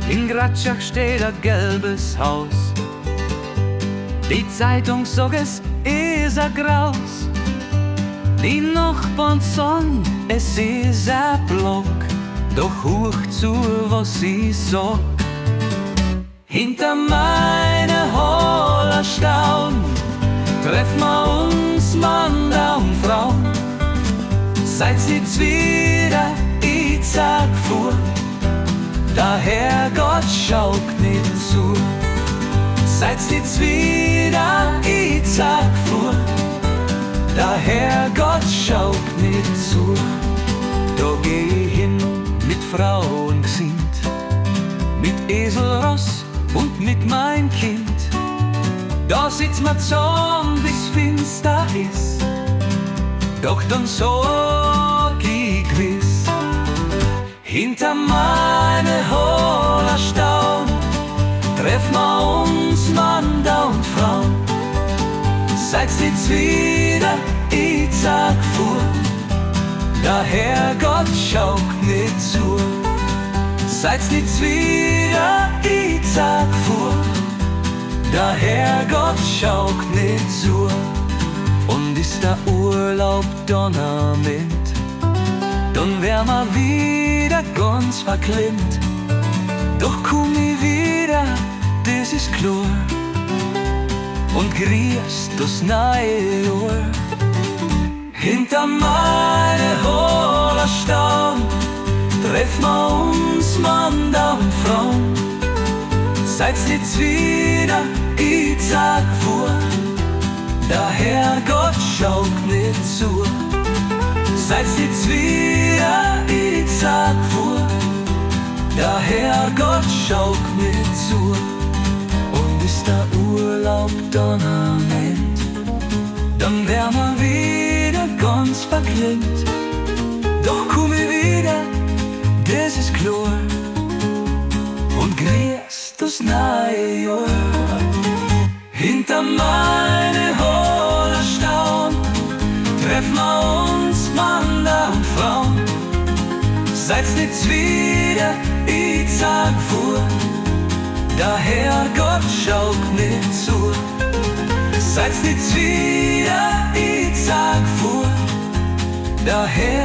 In Gratschach steht ein gelbes Haus. Die Zeitung sagt, es ist ein Graus. Die Nachbarn sagen, es ist ein Block. Doch hoch zu, was sie sagt. Hinter meiner Holler Staun treffen wir uns Mann und Frau. Seid's jetzt wieder, ich sag vor, der Herrgott schaut nicht zu. Seid's jetzt wieder, ich sag vor, der Herrgott schaut nicht zu. Da geh ich hin mit Frau und Gesind, mit Eselross und mit mein Kind. Da sitzt man zusammen, bis finster ist. Doch dann sag ich gewiss, hinter meine Holler Staun treffen wir uns Mann und Frau. Seid's jetzt wieder, ich sag vor, der Herrgott schaut nicht zu. Seid's jetzt wieder, ich sag vor, der Herrgott schaut nicht zu. Und ist der Urlaub Donnermind, dann wär ma wieder ganz verklemmt. Doch komm ich wieder, das ist klar, und grüßt das neue Jahr. Hinter meine Holler Staun treffen wir uns Mann und Frau. Seid's jetzt wieder, ich sag vor, der Herrgott schaut nicht zu. Seid's jetzt wieder, ich sag vor, der Herrgott schaut nicht zu. Und ist der Urlaub Donnermind, dann wär ma wieder ganz verklemmt. Doch komm ich wieder, das ist klar, und grüßt das neue Jahr. Hinter meine Holler Staun treffen wir uns Mann und Frau. Seid's jetzt wieder, ich sag vor, der Herrgott schaut nicht zu. Seid's jetzt wieder, ich sag vor, der Herrgott